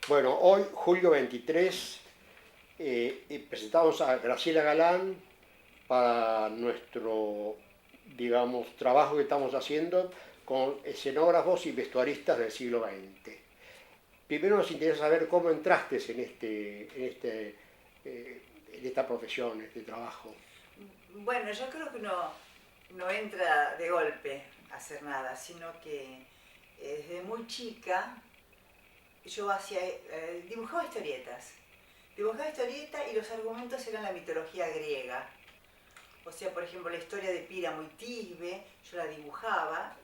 Bueno, hoy, julio 23, presentamos a Graciela Galán para nuestro, digamos, trabajo que estamos haciendo con escenógrafos y vestuaristas del siglo XX. Primero nos interesa saber cómo entraste en esta profesión, en este trabajo. Bueno, yo creo que no entra de golpe a hacer nada, sino que desde muy chica yo dibujaba historietas. Dibujaba historietas y los argumentos eran la mitología griega. O sea, por ejemplo, la historia de Píramo y Tisbe, yo la dibujaba.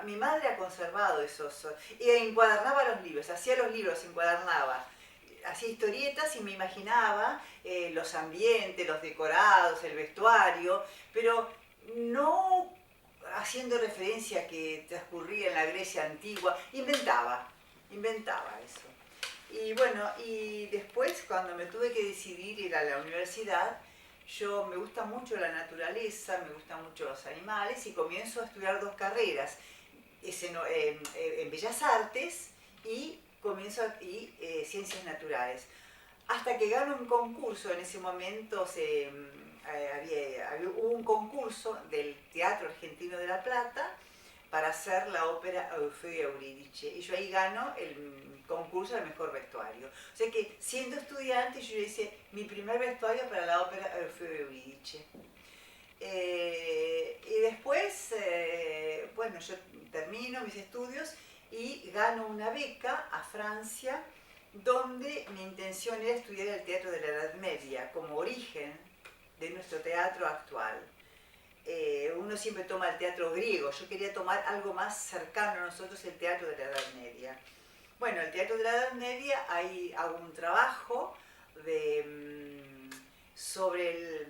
Mi madre ha conservado esos, y encuadernaba los libros, hacía los libros, encuadernaba. Hacía historietas y me imaginaba los ambientes, los decorados, el vestuario, pero no haciendo referencia a que transcurría en la Grecia antigua, inventaba eso. Y bueno, y después cuando me tuve que decidir ir a la universidad, me gusta mucho la naturaleza, me gustan mucho los animales y comienzo a estudiar dos carreras, en Bellas Artes y Ciencias Naturales. Hasta que gano un concurso, en ese momento hubo un concurso del Teatro Argentino de La Plata para hacer la ópera Eufedio y Eurídice. Y yo ahí gano el concurso del mejor vestuario. O sea que siendo estudiante yo hice mi primer vestuario para la ópera Eufedio y Eurídice. Y después, bueno, yo termino mis estudios y gano una beca a Francia, donde mi intención era estudiar el teatro de la Edad Media como origen de nuestro teatro actual. Uno siempre toma el teatro griego, yo quería tomar algo más cercano a nosotros, el teatro de la Edad Media. Bueno, el teatro de la Edad Media, ahí hago un trabajo sobre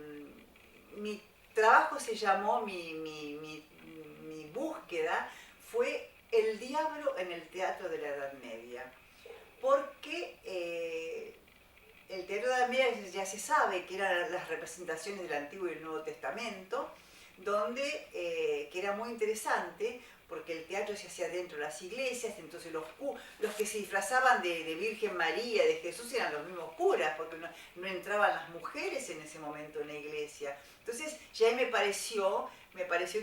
mi trabajo se llamó, mi búsqueda fue el diablo en el teatro de la Edad Media. Porque el teatro de la Edad Media ya se sabe que eran las representaciones del Antiguo y el Nuevo Testamento, que era muy interesante porque el teatro se hacía dentro de las iglesias, entonces los que se disfrazaban de Virgen María, de Jesús, eran los mismos curas, porque no entraban las mujeres en ese momento en la iglesia. Entonces ya ahí me pareció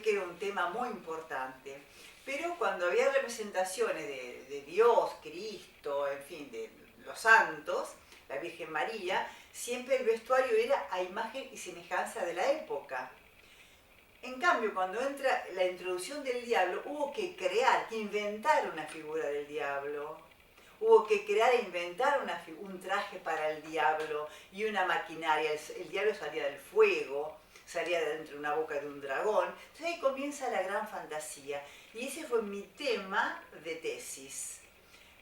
que era un tema muy importante. Pero cuando había representaciones de Dios, Cristo, en fin, de los santos, la Virgen María, siempre el vestuario era a imagen y semejanza de la época. En cambio, cuando entra la introducción del diablo, hubo que inventar una figura del diablo. Hubo que crear e inventar un traje para el diablo y una maquinaria. El diablo salía del fuego, salía de dentro de una boca de un dragón. Entonces ahí comienza la gran fantasía. Y ese fue mi tema de tesis.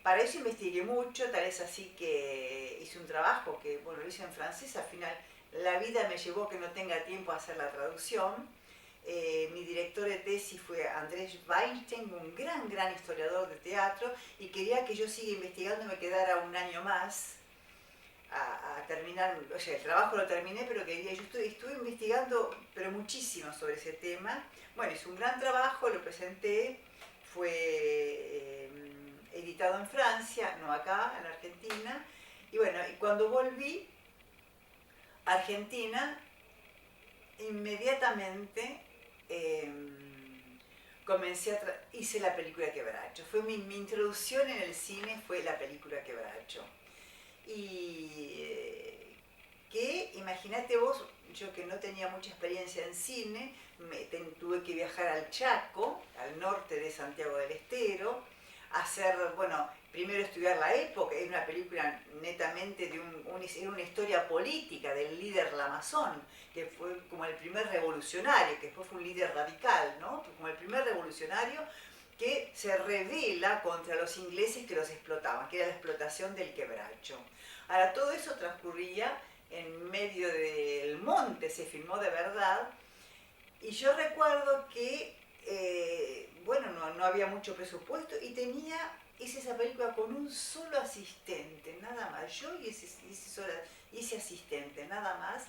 Para eso investigué mucho, tal vez así que hice un trabajo que, bueno, lo hice en francés. Al final la vida me llevó a que no tenga tiempo a hacer la traducción. Mi director de tesis fue Andrés Weinstein, un gran historiador de teatro, y quería que yo siga investigando y me quedara un año más a terminar. O sea, el trabajo lo terminé, pero yo estuve investigando pero muchísimo sobre ese tema. Bueno, hice un gran trabajo, lo presenté, fue editado en Francia, no acá, en Argentina, y bueno, y cuando volví a Argentina, inmediatamente eh, hice la película Quebracho. Fue mi introducción en el cine, fue la película Quebracho. Y imagínate vos, yo que no tenía mucha experiencia en cine, tuve que viajar al Chaco, al norte de Santiago del Estero, bueno, primero estudiar la época. Es una película netamente era una historia política del líder Lamazón, que fue como el primer revolucionario, que después fue un líder radical, ¿no? Como el primer revolucionario que se rebela contra los ingleses que los explotaban, que era la explotación del quebracho. Ahora, todo eso transcurría en medio del monte, se filmó de verdad, y yo recuerdo que, bueno, no había mucho presupuesto y hice esa película con un solo asistente, nada más. Yo y ese asistente, nada más.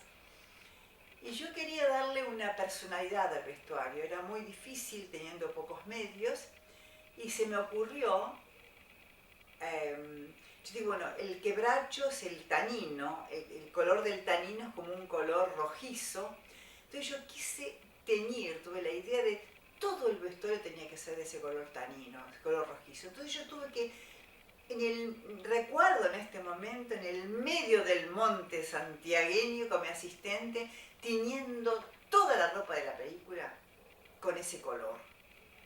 Y yo quería darle una personalidad al vestuario. Era muy difícil teniendo pocos medios. Y se me ocurrió, yo digo, bueno, el quebracho es el tanino, el color del tanino es como un color rojizo. Entonces yo quise teñir, tuve la idea de todo el vestuario tenía que ser de ese color tanino, ese color rojizo. Entonces yo tuve que, recuerdo en este momento, en el medio del monte santiagueño con mi asistente, tiñendo toda la ropa de la película con ese color.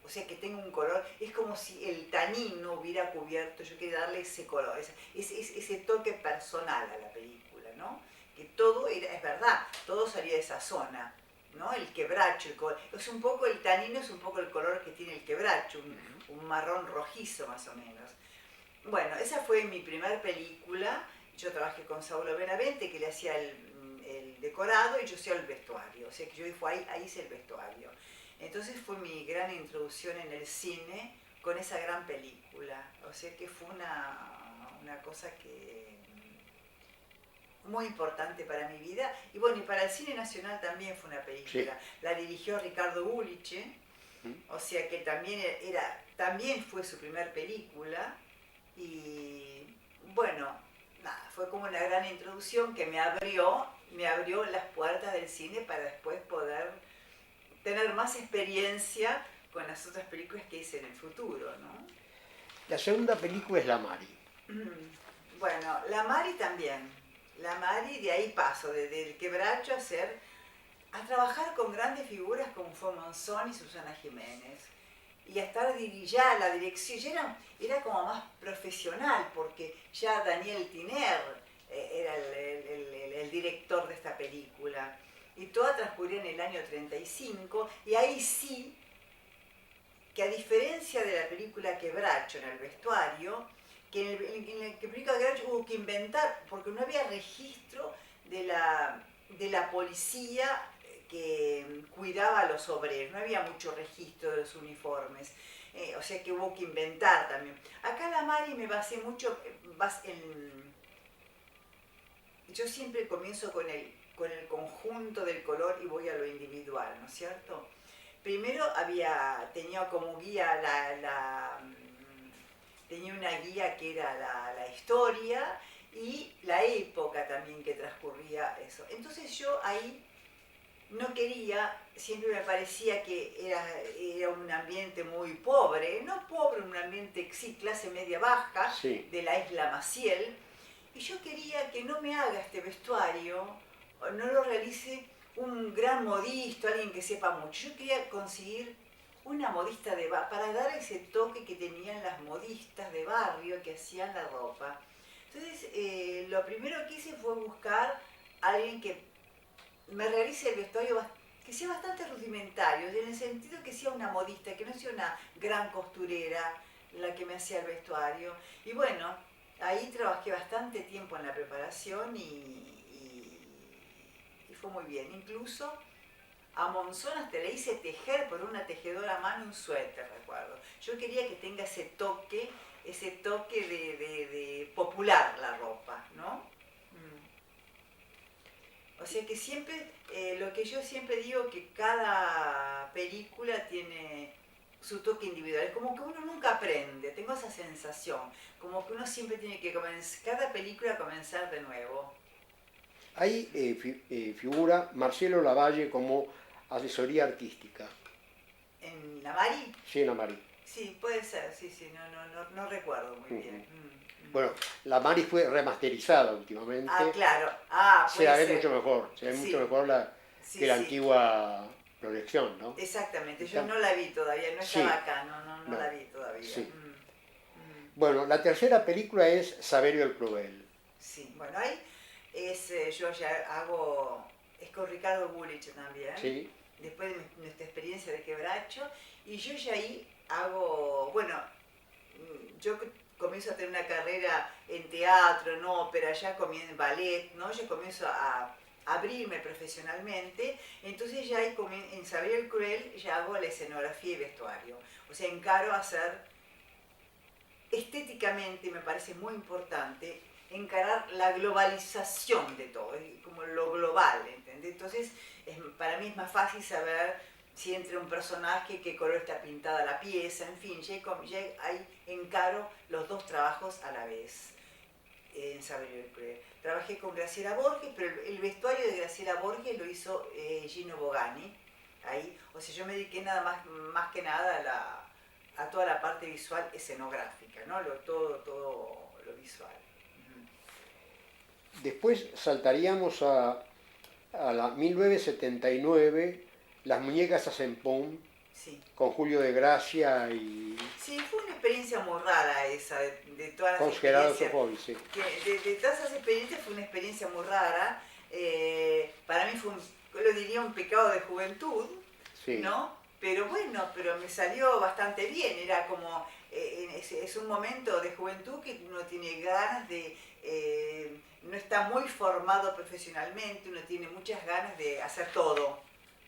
O sea, que tenga un color, es como si el tanino hubiera cubierto, yo quería darle ese color, ese toque personal a la película, ¿no? Que todo era, es verdad, todo salía de esa zona, ¿no? El quebracho, es un poco, el tanino es un poco el color que tiene el quebracho, un marrón rojizo más o menos. Bueno, esa fue mi primer película, yo trabajé con Saulo Benavente, que le hacía el decorado y yo hacía el vestuario, o sea que yo ahí hice el vestuario. Entonces fue mi gran introducción en el cine con esa gran película. O sea que fue una cosa que muy importante para mi vida. Y bueno, y para el cine nacional también fue una película. Sí. La dirigió Ricardo Guliche, o sea que también fue su primer película. Y bueno, nada, fue como una gran introducción que me abrió las puertas del cine para después poder tener más experiencia con las otras películas que hice en el futuro, ¿no? La segunda película es La Mari. Bueno, La Mari también. La Mari, de ahí paso, del quebracho a trabajar con grandes figuras como fue Monzón y Susana Jiménez. Y a estar ya la dirección, ya era como más profesional, porque ya Daniel Tiner era el director de esta película. Y toda transcurrió en el año 35, y ahí sí, que a diferencia de la película Quebracho en el vestuario, que en la película Quebracho hubo que inventar, porque no había registro de la policía que cuidaba a los obreros, no había mucho registro de los uniformes, o sea que hubo que inventar también. Acá La Mari me basé mucho, yo siempre comienzo con el conjunto del color y voy a lo individual, ¿no es cierto? Primero tenía como guía tenía una guía que era la historia y la época también que transcurría eso. Entonces yo ahí no quería, siempre me parecía que era un ambiente muy pobre, no pobre, un ambiente, sí, clase media baja, sí, de la isla Maciel, y yo quería que no me haga este vestuario, no lo realice un gran modisto, alguien que sepa mucho. Yo quería conseguir una modista para dar ese toque que tenían las modistas de barrio que hacían la ropa. Entonces, lo primero que hice fue buscar a alguien que me realice el vestuario que sea bastante rudimentario, en el sentido que sea una modista, que no sea una gran costurera la que me hacía el vestuario. Y bueno, ahí trabajé bastante tiempo en la preparación y fue muy bien. Incluso a Monzón hasta le hice tejer por una tejedora a mano un suéter, recuerdo. Yo quería que tenga ese toque de popular la ropa, ¿no? O sea que siempre, lo que yo siempre digo, que cada película tiene su toque individual. Es como que uno nunca aprende, tengo esa sensación, como que uno siempre tiene que cada película comenzar de nuevo. Ahí figura Marcelo Lavalle como asesoría artística. ¿En La Mari? Sí, en La Mari. Sí, puede ser, sí, no recuerdo muy bien. Bueno, La Mari fue remasterizada últimamente. Ah, claro. Se la ve mucho mejor, mucho mejor que la antigua proyección, ¿no? Exactamente, yo no la vi todavía, no estaba acá, no la vi todavía. Sí. Bueno, la tercera película es Saverio el Cruel. Sí, bueno, ahí yo ya es con Ricardo Guliche también, sí, después de nuestra experiencia de quebracho, y yo ya ahí yo comienzo a tener una carrera en teatro, en ópera, ya comienzo en ballet, ¿no? Yo comienzo a abrirme profesionalmente, entonces ya ahí en Saverio el Cruel ya hago la escenografía y vestuario, o sea, encaro a hacer estéticamente, me parece muy importante, encarar la globalización de todo, como lo global, ¿entendés? Entonces, para mí es más fácil saber si entre un personaje, qué color está pintada la pieza, en fin, ya ahí encaro los dos trabajos a la vez. en Saint-Tropez. Trabajé con Graciela Borges, pero el vestuario de Graciela Borges lo hizo Gino Bogani. Ahí, o sea, yo me dediqué más que nada a toda la parte visual escenográfica, ¿no? Todo lo visual. Después saltaríamos a la 1979, Las muñecas hacen pum, Sí. con Julio de Gracia y Sí, fue una experiencia muy rara esa, de todas las con Gerardo experiencias. Sofovich, sí. De todas esas experiencias fue una experiencia muy rara. Para mí fue, lo diría, un pecado de juventud, Sí. ¿no? Pero bueno, pero me salió bastante bien. Era como, es un momento de juventud que uno tiene ganas de, no está muy formado profesionalmente, uno tiene muchas ganas de hacer todo,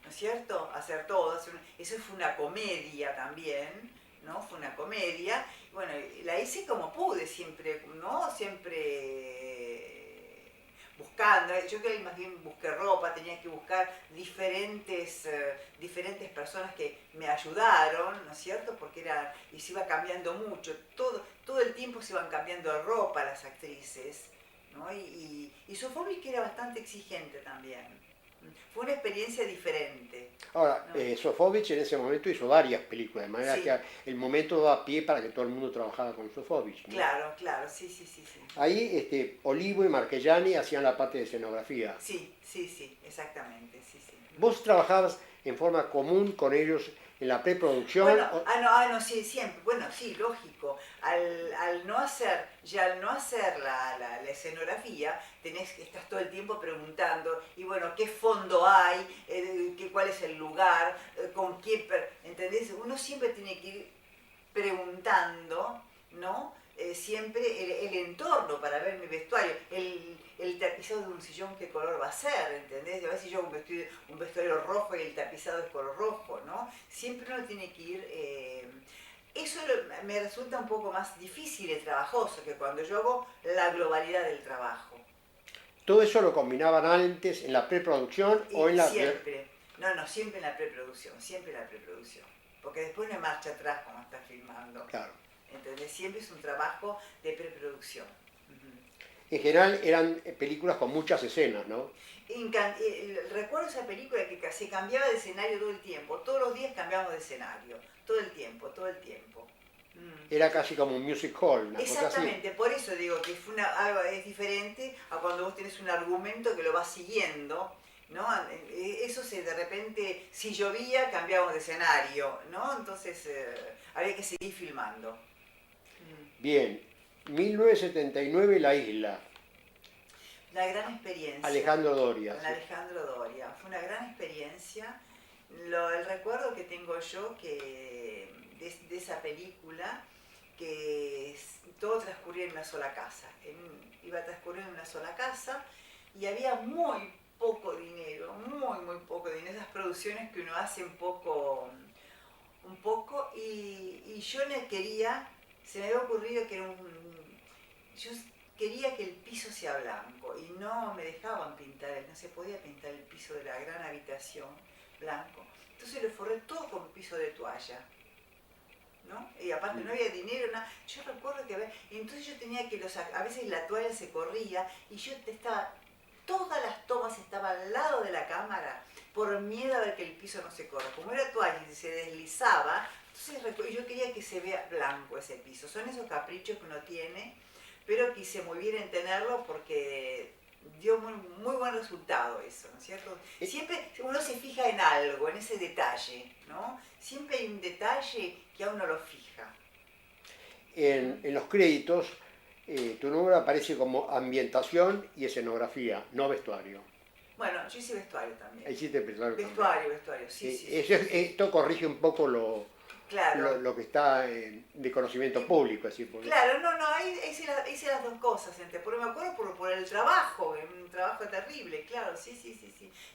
¿no es cierto? Hacer todo. Eso fue una comedia también, ¿no? Fue una comedia. Bueno, la hice como pude, siempre, ¿no? Siempre buscando. Yo que más bien busqué ropa, tenía que buscar diferentes personas que me ayudaron, ¿no es cierto? Porque y se iba cambiando mucho. Todo el tiempo se iban cambiando de ropa las actrices, ¿no? Y Sofovich era bastante exigente también. Fue una experiencia diferente. Ahora, ¿No? Sofovich en ese momento hizo varias películas, de manera Sí. que el momento daba pie para que todo el mundo trabajara con Sofovich, ¿no? Claro, sí. Ahí Olivo y Marchellani hacían la parte de escenografía. Sí, exactamente, sí. ¿Vos trabajabas en forma común con ellos en la preproducción? Bueno, sí, siempre. Bueno, sí, lógico. Al no hacer la escenografía, estás todo el tiempo preguntando, y bueno, ¿qué fondo hay? ¿Cuál es el lugar? ¿Con quién? ¿Entendés? Uno siempre tiene que ir preguntando, ¿no? Siempre el entorno para ver mi vestuario, el tapizado de un sillón, qué color va a ser, ¿entendés? A veces yo un vestuario rojo y el tapizado es color rojo, ¿no? Siempre uno tiene que ir... Eso me resulta un poco más difícil y trabajoso que cuando yo hago la globalidad del trabajo. ¿Todo eso lo combinaban antes en la preproducción o en la... Siempre. No, siempre en la preproducción, porque después no hay marcha atrás cuando estás filmando. Claro. ¿Entendés? Siempre es un trabajo de preproducción. En general eran películas con muchas escenas, ¿no? Recuerdo esa película que se cambiaba de escenario todo el tiempo. Todos los días cambiamos de escenario. Todo el tiempo. Era casi como un music hall, una Exactamente, cosa así. por eso digo que algo es diferente a cuando vos tenés un argumento que lo vas siguiendo, ¿no? Eso de repente, si llovía, cambiábamos de escenario, ¿no? Entonces había que seguir filmando. Bien, 1979 La Isla. La gran experiencia. Alejandro Doria. Con Alejandro Doria. Fue una gran experiencia. El recuerdo que tengo yo de esa película, que todo transcurría en una sola casa. Iba a transcurrir en una sola casa y había muy poco dinero, muy poco dinero. Esas producciones que uno hace un poco, y yo se me había ocurrido que yo quería que el piso sea blanco y no me dejaban pintar, no se podía pintar el piso de la gran habitación blanco. Entonces lo forré todo con piso de toalla, ¿no? Y aparte no había dinero, nada. Yo recuerdo que entonces yo tenía que a veces la toalla se corría y todas las tomas estaban al lado de la cámara por miedo a ver que el piso no se corra. Como era toalla y se deslizaba, entonces yo quería que se vea blanco ese piso. Son esos caprichos que uno tiene, pero quise muy bien en tenerlo porque dio muy buen resultado eso, ¿no es cierto? Siempre uno se fija en algo, en ese detalle, ¿no? Siempre hay un detalle que a uno lo fija. En los créditos, tu nombre aparece como ambientación y escenografía, no vestuario. Bueno, yo hice vestuario también. Hiciste vestuario. Vestuario, sí. Esto corrige un poco Claro. lo que está de conocimiento público. Así, porque... Claro, ahí hice las dos cosas, porque me acuerdo por el trabajo, un trabajo terrible, claro, sí.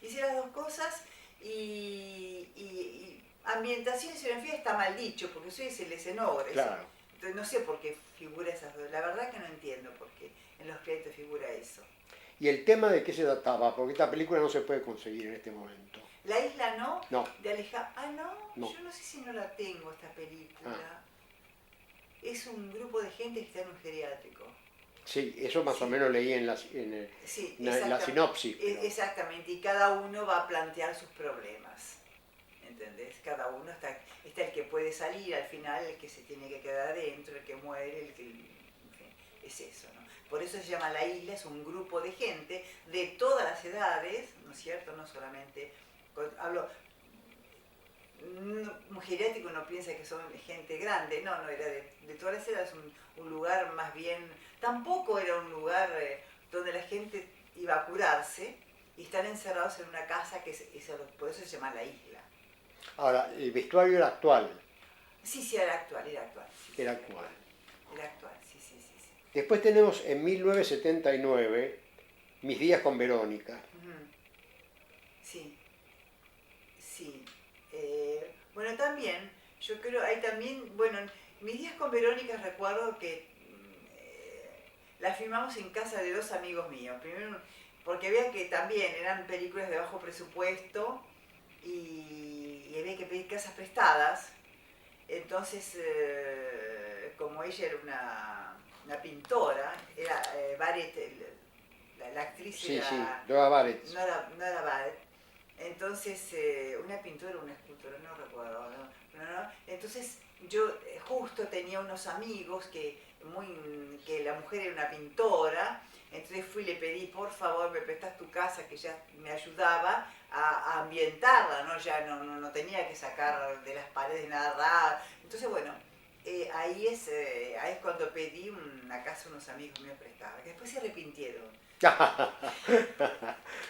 Hice las dos cosas y ambientación y escenografía está mal dicho, porque soy el escenógrafo. Claro. Entonces no sé por qué figura esas dos, la verdad que no entiendo por qué en los créditos figura eso. ¿Y el tema de qué se trataba? Porque esta película no se puede conseguir en este momento. La isla no. De no. Yo no sé si no la tengo esta película. Es un grupo de gente que está en un geriátrico. Sí, eso más o Sí, menos leí sí, en la sinopsis. exactamente, y cada uno va a plantear sus problemas, ¿entendés? Cada uno está el que puede salir al final, el que se tiene que quedar adentro, el que muere, el que... en fin, es eso, ¿no? Por eso se llama La Isla, es un grupo de gente de todas las edades, ¿no es cierto? No solamente... Hablo, un geriátrico uno piensa que son gente grande, no, era de todas las edades, un lugar más bien, tampoco era un lugar donde la gente iba a curarse y están encerrados en una casa por eso se llama La Isla. Ahora, el vestuario era actual, Sí, sí, era actual, sí, era sí, actual. era actual, sí, sí, sí, sí. Después tenemos en 1979 Mis días con Verónica. Ujú. Sí, sí. Bueno, también, yo creo, hay también, bueno, mis días con Verónica recuerdo que la filmamos en casa de dos amigos míos. Primero, porque había que también, eran películas de bajo presupuesto y había que pedir casas prestadas. Entonces, como ella era una pintora, era Barrett, la actriz Sí, sí, era, Dora Baretz. no era Barrett. Entonces, una pintora o una escultora, no recuerdo. ¿No? Entonces, yo justo tenía unos amigos que la mujer era una pintora, entonces fui y le pedí, por favor, me prestas tu casa, que ya me ayudaba a ambientarla, ¿no? Ya no tenía que sacar de las paredes nada raro. Entonces, bueno, ahí es cuando pedí una casa a unos amigos míos prestada, que después se arrepintieron.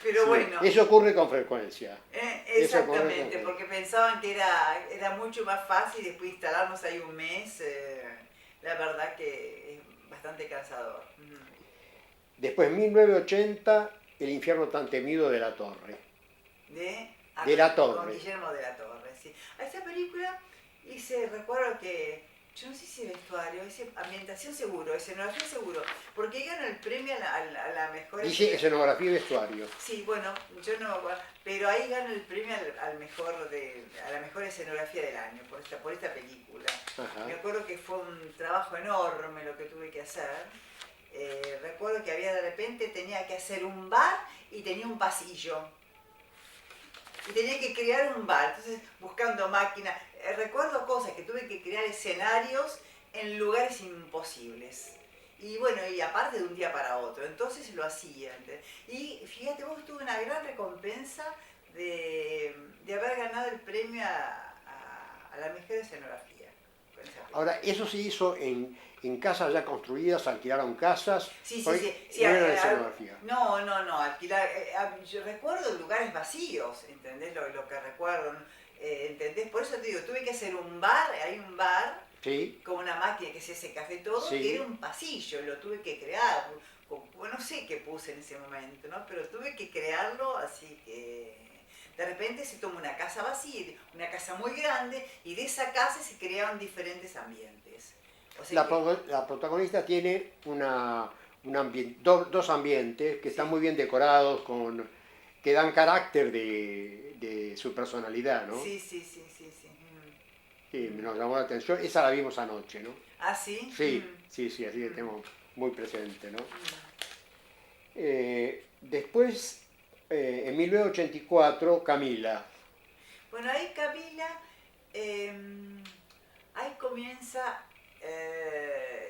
Pero Sí, bueno, eso ocurre con frecuencia. Eso ocurre con exactamente, frecuencia. porque pensaban que era mucho más fácil después instalarnos ahí un mes. La verdad que es bastante cansador. Después, 1980, El infierno tan temido de la Torre. De la Con Torre. Guillermo de la Torre, sí. A esta película recuerdo que, yo no sé si vestuario, ambientación seguro, escenografía seguro, porque ganó el premio a la mejor Dice escenografía. escenografía y vestuario. Sí, bueno, yo no, pero ahí ganó el premio a la mejor escenografía del año por esta película. Ajá. Me acuerdo que fue un trabajo enorme lo que tuve que hacer. Recuerdo que de repente tenía que hacer un bar y tenía un pasillo. Y tenía que crear un bar, entonces buscando máquinas. Recuerdo cosas que tuve que crear escenarios en lugares imposibles. Y bueno, y aparte de un día para otro, entonces lo hacía. ¿Entendés? Y fíjate, vos tuve una gran recompensa de haber ganado el premio a la mejor escenografía con esa película. Ahora, eso se hizo en casas ya construidas, alquilaron casas, Sí, sí, porque sí. Sí, no era de escenografía. no, alquilar. Yo recuerdo lugares vacíos, ¿entendés? Lo que recuerdo. ¿Entendés? Por eso te digo, tuve que hacer un bar, hay un bar, Sí, con una máquina que se hace café todo, que era sí. un pasillo, lo tuve que crear. Bueno, no sé qué puse en ese momento, ¿no? Pero tuve que crearlo, así que de repente se toma una casa vacía, una casa muy grande, y de esa casa se creaban diferentes ambientes. O sea que, La protagonista tiene dos ambientes que están sí, muy bien decorados, que dan carácter de su personalidad, ¿no? sí, sí, sí, sí, sí. Sí, nos llamó la atención. Esa la vimos anoche, ¿no? ¿Ah, sí? Sí, sí, sí, así que tengo muy presente, ¿no? Después, en 1984, Camila. Bueno, ahí Camila, ahí comienza,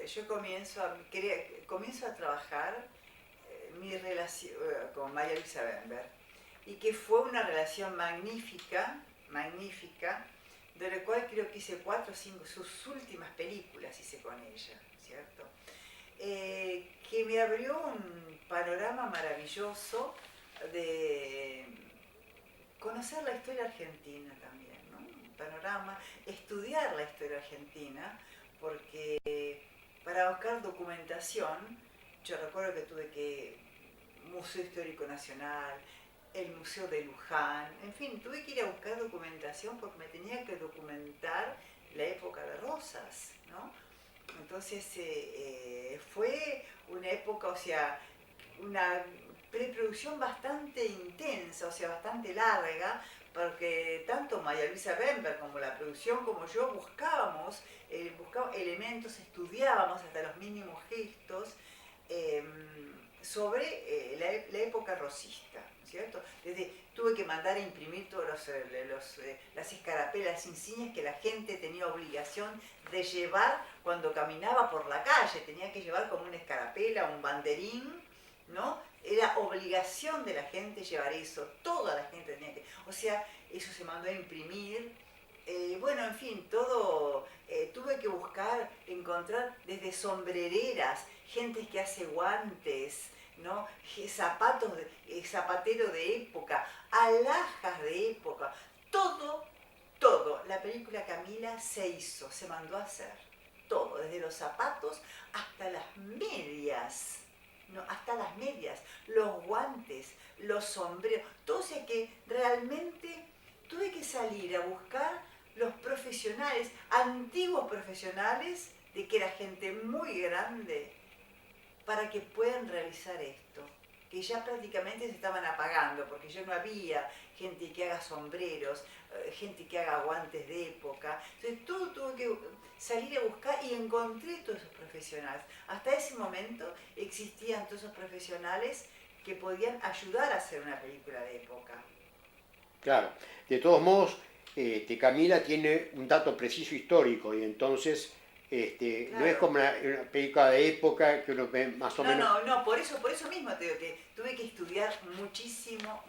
yo comienzo a trabajar mi relación con María Luisa Bember, y que fue una relación magnífica, magnífica, de la cual creo que hice 4 o 5, sus últimas películas hice con ella, ¿cierto? Que me abrió un panorama maravilloso de conocer la historia argentina también, ¿no? Un panorama, estudiar la historia argentina, porque para buscar documentación, yo recuerdo que tuve que Museo Histórico Nacional, el Museo de Luján, en fin, tuve que ir a buscar documentación porque me tenía que documentar la época de Rosas, ¿no? Entonces fue una época, o sea, una preproducción bastante intensa, o sea, bastante larga, porque tanto María Luisa Bember como la producción como yo buscábamos elementos, estudiábamos hasta los mínimos gestos, sobre la época rosista, ¿no es cierto? Tuve que mandar a imprimir todas las escarapelas, las insignias que la gente tenía obligación de llevar cuando caminaba por la calle. Tenía que llevar como una escarapela, un banderín, ¿no? Era obligación de la gente llevar eso, toda la gente tenía que... O sea, eso se mandó a imprimir. Bueno, en fin, todo... tuve que buscar, encontrar desde sombrereras, gente que hace guantes, ¿no? Zapatos, zapatero de época, alhajas de época, todo, todo. La película Camila se hizo, se mandó a hacer, todo, desde los zapatos hasta las medias, ¿no? Hasta las medias, los guantes, los sombreros, todo. O sea que realmente tuve que salir a buscar los profesionales, antiguos profesionales, de que era gente muy grande, para que puedan realizar esto, que ya prácticamente se estaban apagando, porque ya no había gente que haga sombreros, gente que haga guantes de época. Entonces todo tuve que salir a buscar y encontré todos esos profesionales. Hasta ese momento existían todos esos profesionales que podían ayudar a hacer una película de época. Claro, de todos modos, Camila tiene un dato preciso histórico y entonces claro, no es como una película de época que uno ve más o menos... No, por eso mismo te digo que tuve que estudiar muchísimo.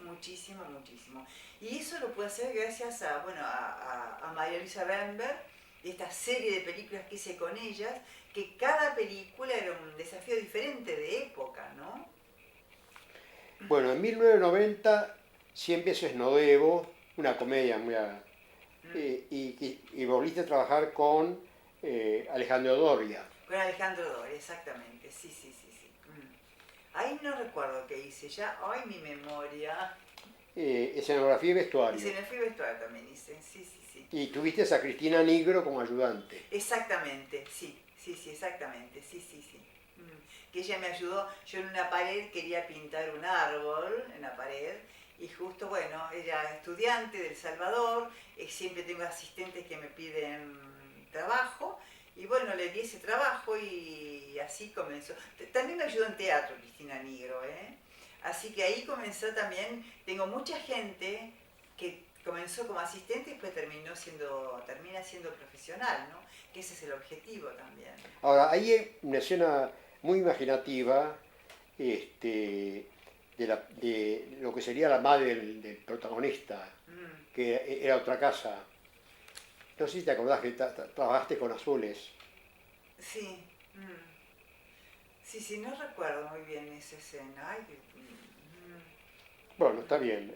Y eso lo pude hacer gracias a María Luisa Bember, esta serie de películas que hice con ellas, que cada película era un desafío diferente de época, ¿no? Bueno, en 1990, 100 veces no debo, una comedia muy... y volviste a trabajar con Alejandro Doria. Con Alejandro Doria, exactamente, sí. Ahí no recuerdo qué hice ya, ¡ay, mi memoria! Escenografía y vestuario. Escenografía y vestuario también hice, sí. Y tuviste a Cristina Nigro como ayudante. Exactamente, sí, exactamente, sí. Que ella me ayudó, yo en una pared quería pintar un árbol, en la pared, y justo, bueno, ella es estudiante del Salvador, siempre tengo asistentes que me piden trabajo, y bueno, le di ese trabajo y así comenzó. También me ayudó en teatro Cristina Nigro, ¿eh? Así que ahí comenzó también, tengo mucha gente que comenzó como asistente y después termina siendo profesional, ¿no? Que ese es el objetivo también. Ahora, ahí hay una escena muy imaginativa de lo que sería la madre del protagonista, que era otra casa. No sé si te acordás que trabajaste con Azules. Sí. Sí, no recuerdo muy bien esa escena. Ay, Bueno, está bien.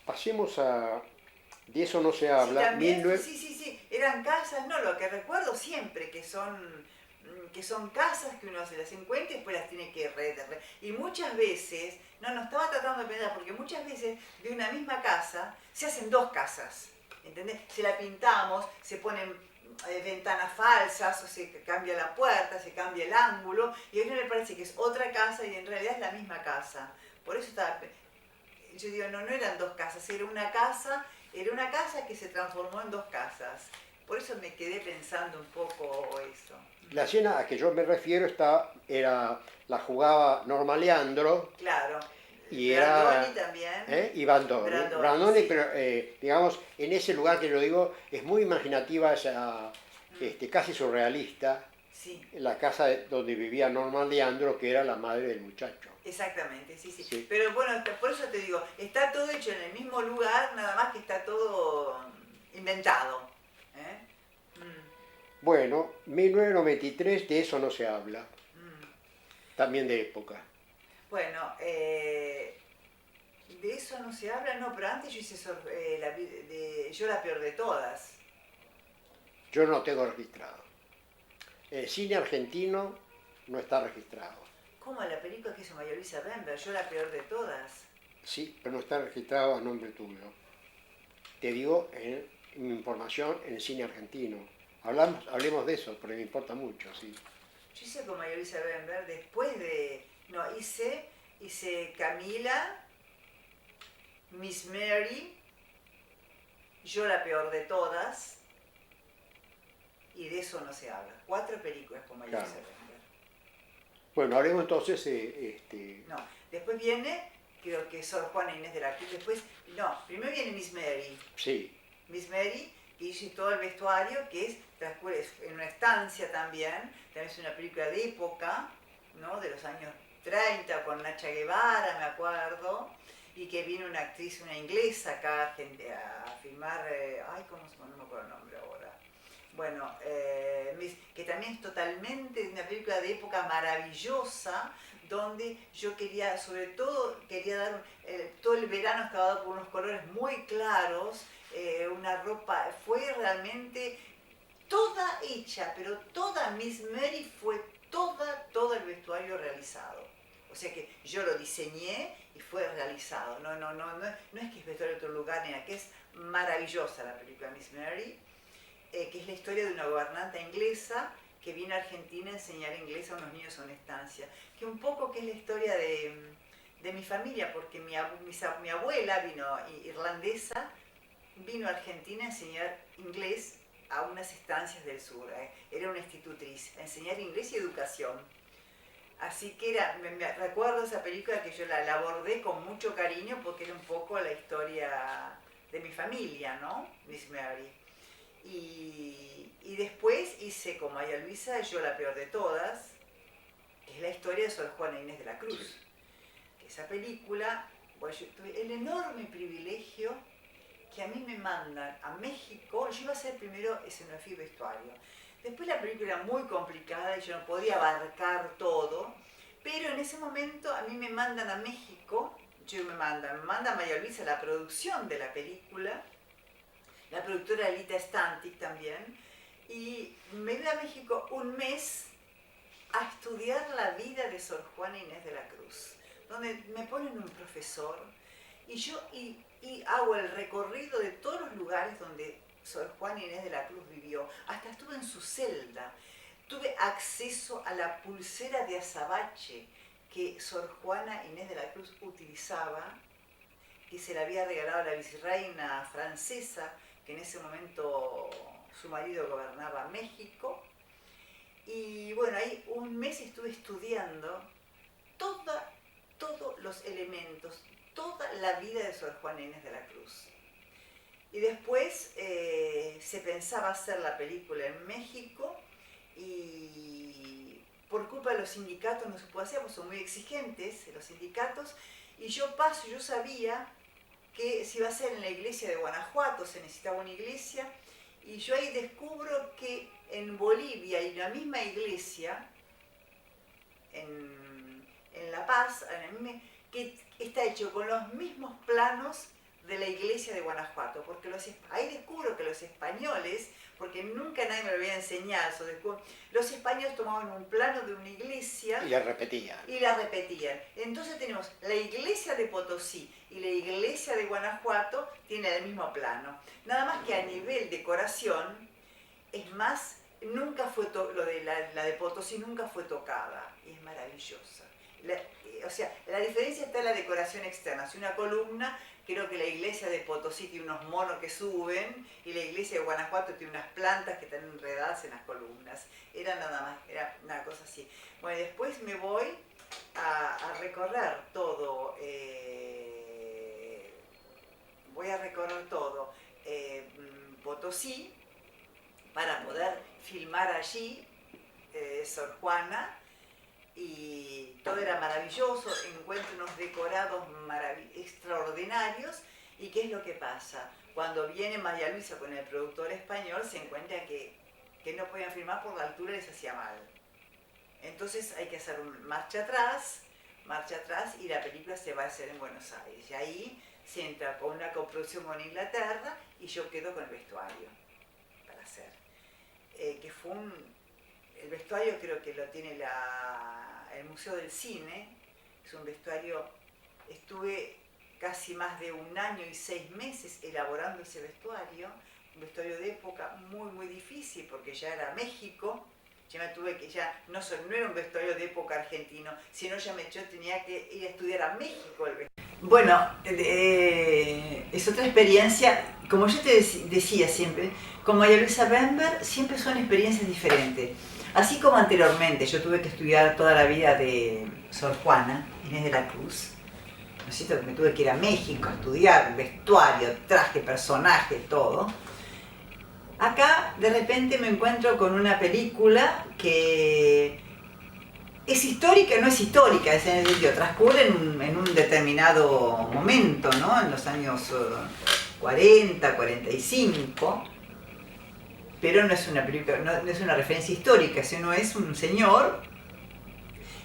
Pasemos a... De eso no se habla. Sí, también, sí. Eran casas, no, lo que recuerdo siempre, que son casas que uno se las encuentra y después las tiene que y muchas veces, no estaba tratando de pensar, porque muchas veces de una misma casa se hacen dos casas, ¿entendés? Se la pintamos, se ponen ventanas falsas, o se cambia la puerta, se cambia el ángulo, y a mí me parece que es otra casa y en realidad es la misma casa. Por eso yo digo, no eran dos casas, era una casa que se transformó en dos casas. Por eso me quedé pensando un poco eso. La escena a que yo me refiero la jugaba Norma Leandro. Claro. Y Brandoni también. Y Brandoni, sí. Pero digamos, en ese lugar que yo digo, es muy imaginativa, casi surrealista. Sí. La casa donde vivía Norma Leandro, que era la madre del muchacho. Exactamente, sí. Pero bueno, por eso te digo, está todo hecho en el mismo lugar, nada más que está todo inventado. Bueno, 1993, de eso no se habla. También de época. Bueno, de eso no se habla, no, pero antes yo hice Yo la peor de todas. Yo no tengo registrado. El cine argentino no está registrado. ¿Cómo? La película que hizo María Luisa Bember, Yo la peor de todas. Sí, pero no está registrado a nombre tuyo. Te digo mi información en el cine argentino. Hablemos de eso, porque me importa mucho, sí. Yo hice con María Luisa Bember, después de... No, hice Camila, Miss Mary, Yo la peor de todas, y de eso no se habla. 4 películas con María Luisa Bember. Bueno, hablemos entonces No, después viene, creo que Sor Juana Inés de la Cruz, después, no, primero viene Miss Mary. Sí. Miss Mary, que hizo todo el vestuario, que transcurre en una estancia también es una película de época, ¿no? De los años 30, con Nacha Guevara, me acuerdo, y que viene una actriz, una inglesa acá a filmar, no me acuerdo el nombre ahora. Bueno, que también es totalmente una película de época maravillosa, donde yo quería, sobre todo, dar, todo el verano estaba dado por unos colores muy claros, una ropa, fue realmente toda hecha, pero toda Miss Mary fue todo el vestuario realizado. O sea que yo lo diseñé y fue realizado. No es que es vestuario de otro lugar, ni nada, que es maravillosa la película Miss Mary, que es la historia de una gobernanta inglesa que vino a Argentina a enseñar inglés a unos niños en una estancia. Que un poco que es la historia de mi familia, porque mi abuela irlandesa, vino a Argentina a enseñar inglés a unas estancias del sur. Era una institutriz, a enseñar inglés y educación. Así que me recuerdo esa película que yo la abordé con mucho cariño porque era un poco la historia de mi familia, ¿no? Miss Mary. Y después hice con María Luisa, Yo la peor de todas, que es la historia de Sor Juana Inés de la Cruz. Esa película, pues yo tuve el enorme privilegio que a mí me mandan a México. Yo iba a hacer primero escenografía y vestuario. Después la película era muy complicada y yo no podía abarcar todo, pero en ese momento a mí me mandan a México, me manda María Luisa la producción de la película, la productora Lita Stantic también, y me voy a México un mes a estudiar la vida de Sor Juana Inés de la Cruz, donde me ponen un profesor y yo hago el recorrido de todos los lugares donde Sor Juana Inés de la Cruz vivió. Hasta estuve en su celda. Tuve acceso a la pulsera de azabache que Sor Juana Inés de la Cruz utilizaba, que se la había regalado a la virreina francesa, que en ese momento su marido gobernaba México. Y bueno, ahí un mes estuve estudiando todos los elementos, toda la vida de Sor Juana Inés de la Cruz. Y después se pensaba hacer la película en México y por culpa de los sindicatos no se puede hacer, porque son muy exigentes los sindicatos. Y yo sabía que se iba a hacer en la iglesia de Guanajuato, se necesitaba una iglesia. Y yo ahí descubro que en Bolivia hay la misma iglesia, en La Paz, que está hecho con los mismos planos de la iglesia de Guanajuato, porque ahí descubro que los españoles, porque nunca nadie me lo había enseñado, los españoles tomaban un plano de una iglesia y la repetían. Entonces tenemos la iglesia de Potosí y la iglesia de Guanajuato tienen el mismo plano, nada más que a nivel decoración, es más, nunca fue lo de la de Potosí nunca fue tocada, y es maravillosa. La diferencia está en la decoración externa. Si una columna, creo que la iglesia de Potosí tiene unos monos que suben y la iglesia de Guanajuato tiene unas plantas que están enredadas en las columnas. Era nada más, era una cosa así. Bueno, después me voy a recorrer todo. Potosí para poder filmar allí Sor Juana. Y todo era maravilloso, encuentro unos decorados extraordinarios. ¿Y qué es lo que pasa? Cuando viene María Luisa con el productor español, se encuentra que no podían filmar por la altura, les hacía mal. Entonces hay que hacer marcha atrás, y la película se va a hacer en Buenos Aires. Y ahí se entra con una coproducción con Inglaterra y yo quedo con el vestuario para hacer. Que fue el vestuario creo que lo tiene el Museo del Cine, es un vestuario, estuve casi más de 1 año y 6 meses elaborando ese vestuario, un vestuario de época muy muy difícil porque ya era México, yo no era un vestuario de época argentino, sino yo tenía que ir a estudiar a México el vestuario. Bueno, es otra experiencia, como yo te decía siempre, con María Luisa Bember siempre son experiencias diferentes. Así como anteriormente yo tuve que estudiar toda la vida de Sor Juana Inés de la Cruz, ¿no es cierto? Me tuve que ir a México a estudiar vestuario, traje, personaje, todo. Acá de repente me encuentro con una película que es histórica y no es histórica, es en el sentido, transcurre en un determinado momento, ¿no? En los años 40, 45, pero no es una película, no es una referencia histórica, sino es un señor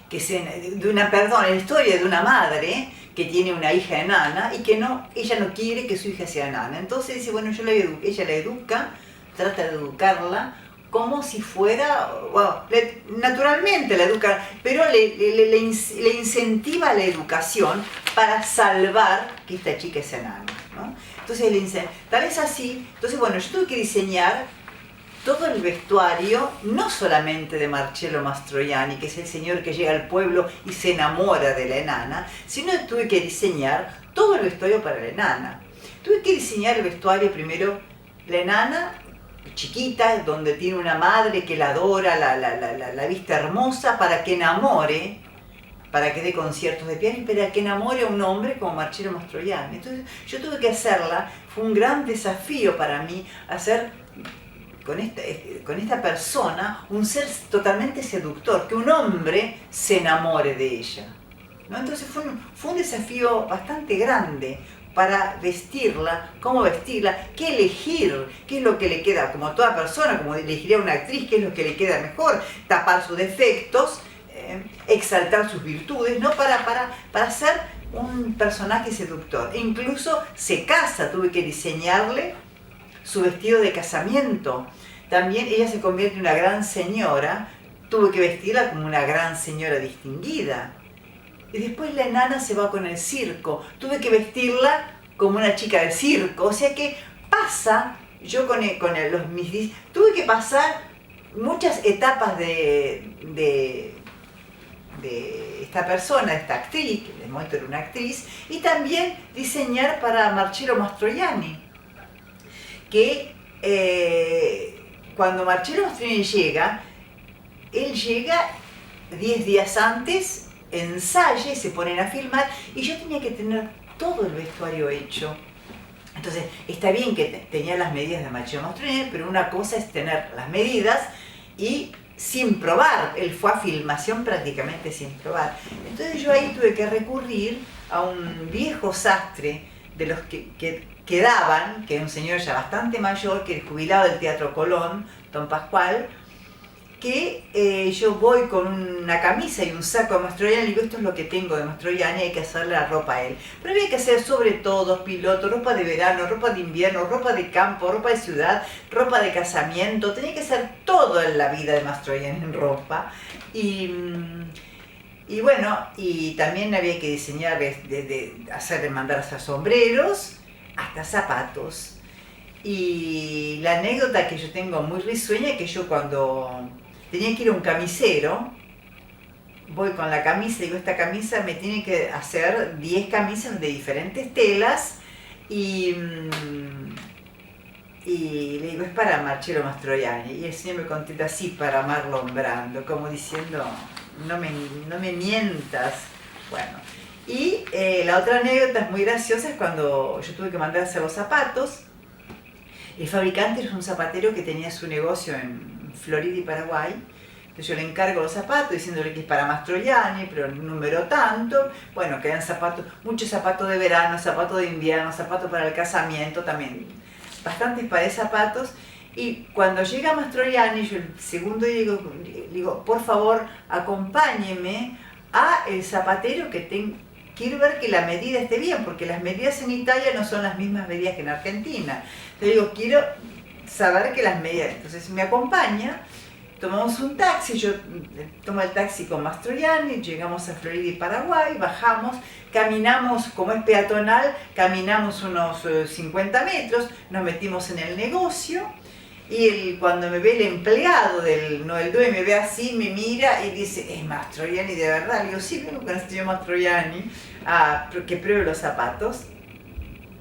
que la historia de una madre que tiene una hija enana y que ella no quiere que su hija sea enana. Entonces dice, bueno, ella la educa, trata de educarla como si fuera, naturalmente la educa, pero le incentiva la educación para salvar que esta chica es enana, ¿no? Entonces tal es así, entonces bueno, yo tuve que diseñar todo el vestuario, no solamente de Marcello Mastroianni, que es el señor que llega al pueblo y se enamora de la enana, sino que tuve que diseñar todo el vestuario para la enana. Tuve que diseñar el vestuario primero, la enana chiquita, donde tiene una madre que la adora, la vista hermosa, para que enamore, para que dé conciertos de piano y para que enamore a un hombre como Marcello Mastroianni. Entonces yo tuve que hacerla, fue un gran desafío para mí hacer con esta persona un ser totalmente seductor, que un hombre se enamore de ella, ¿no? Entonces fue un desafío bastante grande para vestirla, cómo vestirla, qué elegir, qué es lo que le queda, como a toda persona, como elegiría una actriz, qué es lo que le queda mejor, tapar sus defectos, exaltar sus virtudes, ¿no? Para ser un personaje seductor. E incluso se casa, tuve que diseñarle su vestido de casamiento. También ella se convierte en una gran señora, tuve que vestirla como una gran señora distinguida. Y después la enana se va con el circo, tuve que vestirla como una chica del circo. O sea que pasa, yo tuve que pasar muchas etapas de esta persona, de esta actriz, que en el momento era una actriz, y también diseñar para Marcello Mastroianni, que cuando Marcello Mastroianni él llega 10 días antes, ensaya y se ponen a filmar, y yo tenía que tener todo el vestuario hecho. Entonces, está bien que tenía las medidas de Marcello Mastroianni, pero una cosa es tener las medidas y sin probar. Él fue a filmación prácticamente sin probar. Entonces yo ahí tuve que recurrir a un viejo sastre de los que quedaban, que es un señor ya bastante mayor, que es jubilado del Teatro Colón, don Pascual, que yo voy con una camisa y un saco de Mastroianni y digo, esto es lo que tengo de Mastroianni, hay que hacerle la ropa a él. Pero había que hacer sobre todo piloto, ropa de verano, ropa de invierno, ropa de campo, ropa de ciudad, ropa de casamiento, tenía que hacer todo en la vida de Mastroianni en ropa. Y bueno, y también había que diseñar, mandar a hacer sombreros, hasta zapatos. Y la anécdota que yo tengo muy risueña es que yo cuando tenía que ir a un camisero, voy con la camisa y digo, esta camisa me tiene que hacer 10 camisas de diferentes telas y le digo, es para Marcello Mastroianni. Y el señor me contesta, sí, para Marlon Brando, como diciendo, no me mientas. Bueno, y la otra anécdota es muy graciosa, es cuando yo tuve que mandar a hacer los zapatos. El fabricante es un zapatero que tenía su negocio en Florida y Paraguay. Entonces yo le encargo los zapatos diciéndole que es para Mastroianni, pero el número tanto. Bueno, quedan zapatos, muchos zapatos de verano, zapatos de invierno, zapatos para el casamiento también. Bastantes pares de zapatos. Y cuando llega Mastroianni, yo el segundo día digo, por favor, acompáñeme a el zapatero quiero ver que la medida esté bien, porque las medidas en Italia no son las mismas medidas que en Argentina. Entonces digo, quiero saber que las medidas... Entonces me acompaña, tomamos un taxi, yo tomo el taxi con Mastroianni, llegamos a Florida y Paraguay, bajamos, caminamos, como es peatonal, caminamos unos 50 metros, nos metimos en el negocio. Y cuando me ve el empleado del dueño, me ve así, me mira y dice, ¿es Mastroianni de verdad? Le digo, sí, vengo con el señor Mastroianni que pruebe los zapatos.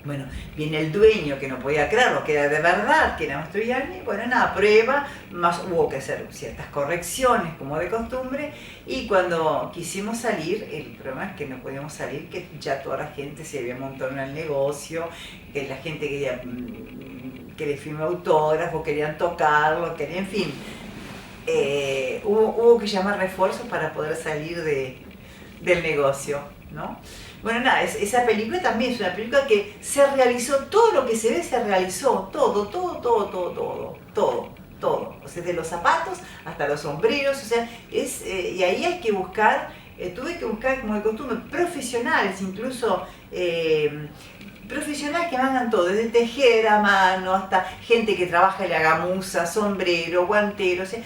Bueno, viene el dueño que no podía creerlo, que era de verdad, que era Mastroianni. Bueno, nada, prueba, más hubo que hacer ciertas correcciones como de costumbre, y cuando quisimos salir, el problema es que no podíamos salir, que ya toda la gente se había montado en el negocio, que la gente quería que le firme autógrafo, querían tocarlo, querían, en fin. Hubo que llamar refuerzos para poder salir del negocio, ¿no? Bueno, nada, esa película también es una película que se realizó, todo lo que se ve se realizó, todo. O sea, de los zapatos hasta los sombreros, o sea, y ahí hay que buscar, tuve que buscar como de costumbre, profesionales, incluso profesionales que hagan todo, desde tejer a mano hasta gente que trabaja en la gamuza, sombrero, guantero, o sea,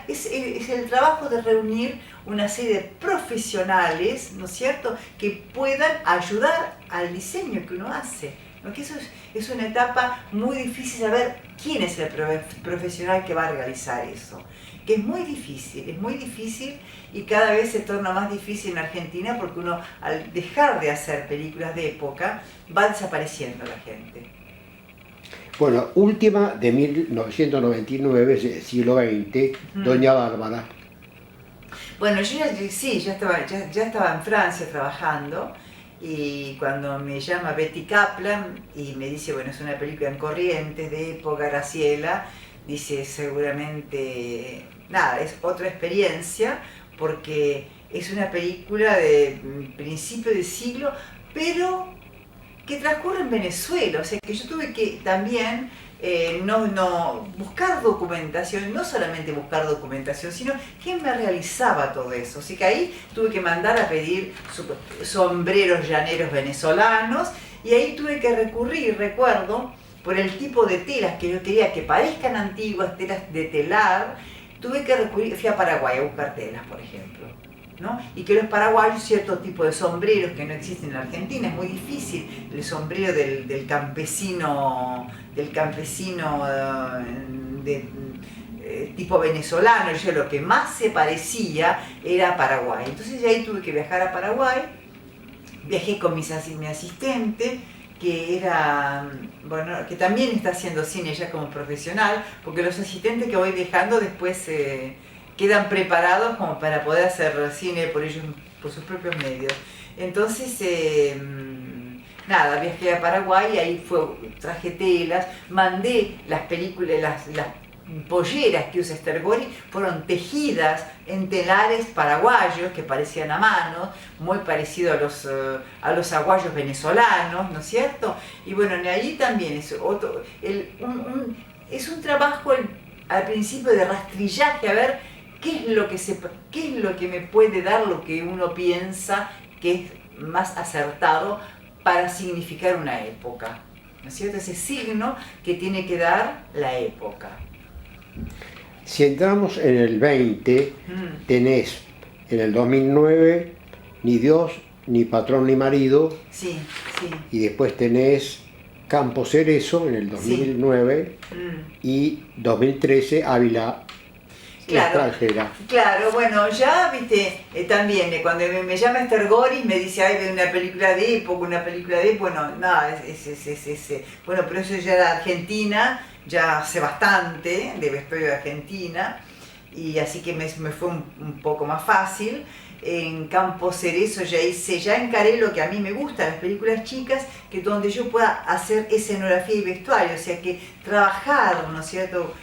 es el trabajo de reunir una serie de profesionales, ¿no es cierto?, que puedan ayudar al diseño que uno hace, ¿no? Que eso es una etapa muy difícil, saber quién es el profesional que va a realizar eso, que es muy difícil y cada vez se torna más difícil en Argentina porque uno, al dejar de hacer películas de época, va desapareciendo la gente. Bueno, última de 1999, siglo XX, Doña Bárbara. Bueno, yo ya estaba en Francia trabajando, y cuando me llama Betty Kaplan y me dice, bueno, es una película en Corrientes de época, Graciela, dice, seguramente, nada, es otra experiencia, porque es una película de principio de siglo, pero que transcurre en Venezuela, o sea que yo tuve que también buscar documentación, no solamente buscar documentación, sino quién me realizaba todo eso. Así que ahí tuve que mandar a pedir sombreros llaneros venezolanos, y ahí tuve que recurrir, recuerdo, por el tipo de telas que yo quería que parezcan antiguas, telas de telar, tuve que recurrir, fui a Paraguay a buscar telas, por ejemplo, ¿no? Y que los paraguayos, cierto tipo de sombreros que no existen en la Argentina, es muy difícil, el sombrero del campesino tipo venezolano, yo lo que más se parecía era Paraguay. Entonces ahí tuve que viajar a Paraguay, viajé con mi asistente, que era, bueno, que también está haciendo cine ya como profesional, porque los asistentes que voy dejando después quedan preparados como para poder hacer cine por ellos, por sus propios medios. Entonces, nada, viajé a Paraguay, ahí traje telas, mandé las películas, las polleras que usa Stergori fueron tejidas en telares paraguayos que parecían a mano, muy parecido a los aguayos venezolanos, ¿no es cierto? Y bueno, ahí también es un trabajo al principio de rastrillaje, a ver qué es lo que me puede dar lo que uno piensa que es más acertado para significar una época, ¿no es cierto? Ese signo que tiene que dar la época. Si entramos en el 20, tenés en el 2009 Ni Dios, ni Patrón, ni Marido. Sí. Y después tenés Campo Cerezo en el 2009 y 2013 Ávila. Claro, extranjera. Claro, bueno, ya viste, también cuando me llama Stergori me dice, ay, una película de época, bueno, nada, bueno, pero eso ya era Argentina, ya hace bastante, estoy de Argentina, y así que me fue un poco más fácil. En Campo Cerezo ya encaré lo que a mí me gusta, las películas chicas, que donde yo pueda hacer escenografía y vestuario, o sea que trabajar, ¿no es cierto?,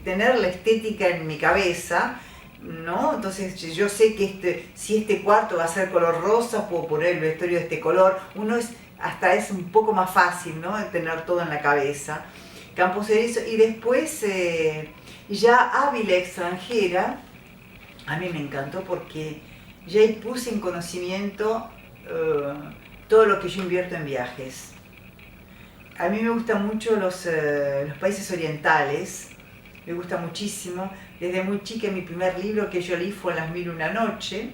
tener la estética en mi cabeza, ¿no? Entonces yo sé que si este cuarto va a ser color rosa, puedo poner el vestuario de este color, hasta es un poco más fácil, ¿no?, tener todo en la cabeza. Campo Cerezo, y después ya Ávila extranjera, a mí me encantó porque ya ahí puse en conocimiento todo lo que yo invierto en viajes. A mí me gustan mucho los países orientales, me gusta muchísimo. Desde muy chica, mi primer libro que yo leí fue Las Mil y una Noche.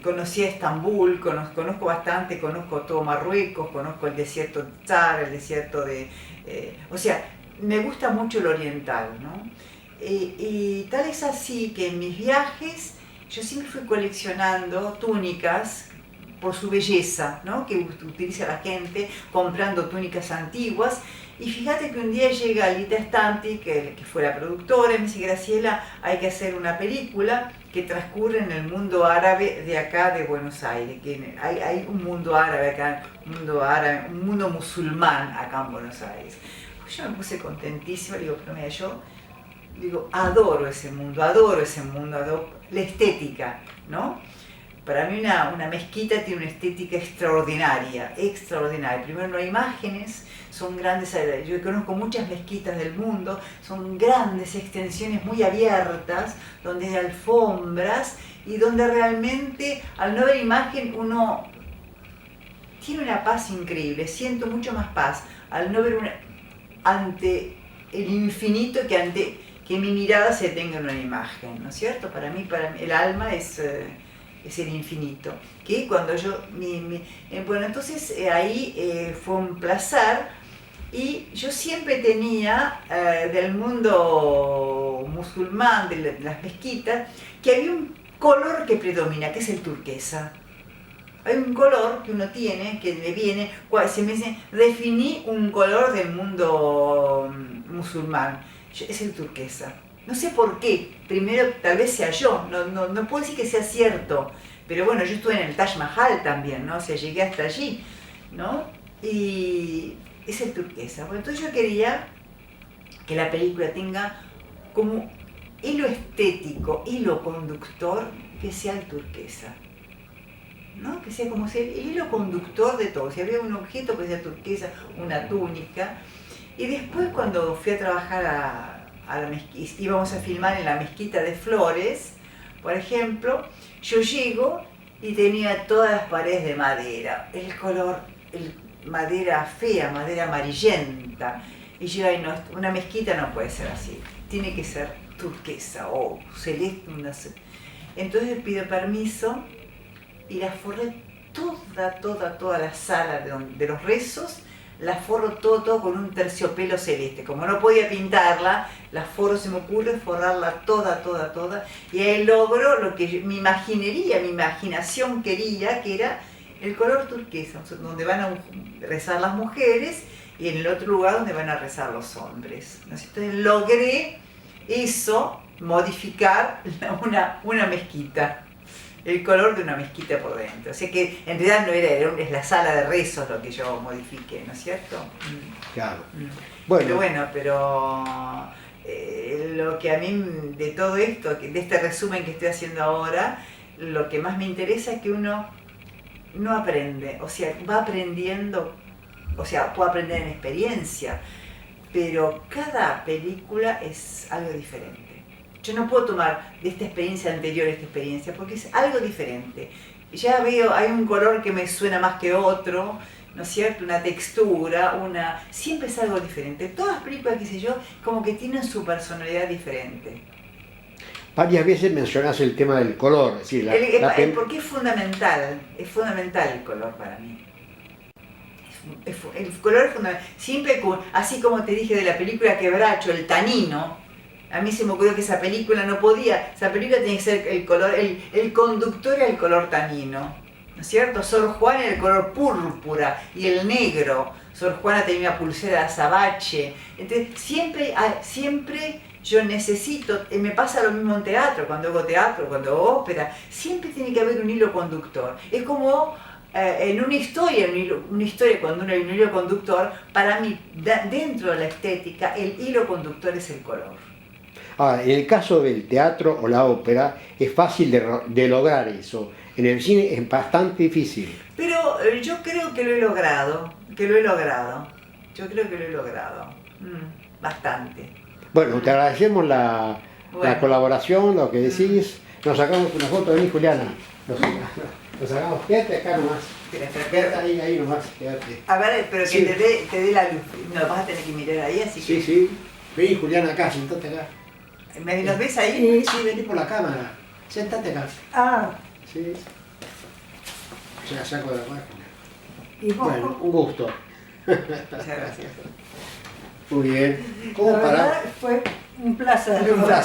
Conocí a Estambul, conozco bastante, conozco todo Marruecos, conozco el desierto de Tzar, el desierto de... o sea, me gusta mucho lo oriental, ¿no? Y tal es así que en mis viajes yo siempre fui coleccionando túnicas por su belleza, ¿no? Que utiliza la gente comprando túnicas antiguas. Y fíjate que un día llega Alita Stanti, que fue la productora, y me dice: Graciela, hay que hacer una película que transcurre en el mundo árabe de acá de Buenos Aires, que hay un mundo árabe acá, un mundo musulmán acá en Buenos Aires. Pues yo me puse contentísima, digo, pero mira, yo adoro ese mundo, adoro la estética, ¿no? Para mí una mezquita tiene una estética extraordinaria, extraordinaria. Primero, no hay imágenes, son grandes, yo conozco muchas mezquitas del mundo, son grandes extensiones muy abiertas, donde hay alfombras y donde realmente al no haber imagen uno tiene una paz increíble, siento mucho más paz al no ver ante el infinito que mi mirada se tenga en una imagen, ¿no es cierto? Para mí el alma es el infinito. Que cuando yo, bueno, entonces ahí fue un placer. Y yo siempre tenía del mundo musulmán, de las mezquitas, que había un color que predomina, que es el turquesa. Hay un color que uno tiene, que le viene, se me dice, definí un color del mundo musulmán, es el turquesa. No sé por qué, primero tal vez sea yo, no puedo decir que sea cierto, pero bueno, yo estuve en el Taj Mahal también, ¿no? O sea, llegué hasta allí, ¿no? Y es el turquesa. Bueno, entonces yo quería que la película tenga como hilo estético, hilo conductor, que sea el turquesa, ¿no? Que sea como el hilo conductor de todo. Si había un objeto que sea turquesa, una túnica. Y después, cuando fui a trabajar a la mezquita, íbamos a filmar en la mezquita de Flores, por ejemplo, yo llego y tenía todas las paredes de madera, el color, madera fea, madera amarillenta. Y yo, ay, no, una mezquita no puede ser así, tiene que ser turquesa o celeste. Entonces pido permiso y la forré toda la sala de los rezos, la forro todo con un terciopelo celeste. Como no podía pintarla, la forro, se me ocurre forrarla toda, y ahí logro lo que mi imaginación quería, que era el color turquesa, donde van a rezar las mujeres y en el otro lugar donde van a rezar los hombres. Entonces logré eso, modificar una mezquita, el color de una mezquita por dentro. O sea que en realidad no es la sala de rezos lo que yo modifiqué, ¿no es cierto? Claro. Bueno, pero lo que a mí de todo esto, de este resumen que estoy haciendo ahora, lo que más me interesa es que uno no aprende, o sea, va aprendiendo, o sea, puede aprender en experiencia, pero cada película es algo diferente. Yo no puedo tomar de esta experiencia anterior esta experiencia, porque es algo diferente. Ya veo, hay un color que me suena más que otro, ¿no es cierto? Una textura, siempre es algo diferente. Todas las películas, qué sé yo, como que tienen su personalidad diferente. Varias veces mencionas el tema del color, es decir, porque es fundamental el color para mí. El color es fundamental. Siempre, así como te dije de la película Quebracho, el tanino, a mí se me ocurrió que esa película tenía que ser el color, el conductor era el color tanino, ¿no es cierto? Sor Juana era el color púrpura y el negro. Sor Juana tenía una pulsera de azabache. Entonces, siempre yo necesito, me pasa lo mismo en teatro, cuando hago ópera, siempre tiene que haber un hilo conductor. Es como en una historia, cuando hay un hilo conductor, para mí, dentro de la estética, el hilo conductor es el color. Ahora, en el caso del teatro o la ópera, es fácil de lograr eso. En el cine es bastante difícil. Pero yo creo que lo he logrado. Yo creo que lo he logrado. Bastante. Bueno, te agradecemos la colaboración, lo que decís. Nos sacamos una foto de mí, Juliana. Nos sacamos, quédate acá nomás. Quédate ahí nomás, quédate. A ver, pero que sí, te dé la luz. No, vas a tener que mirar ahí, así que... Sí. Vení, Juliana, acá, sentate acá. ¿Nos ves ahí? Sí, vení por la cámara. Sentate acá. Ah. Sí. Ya saco de la máquina. ¿Y vos? Bueno, un gusto. Muchas gracias. Muy bien. La verdad fue un placer.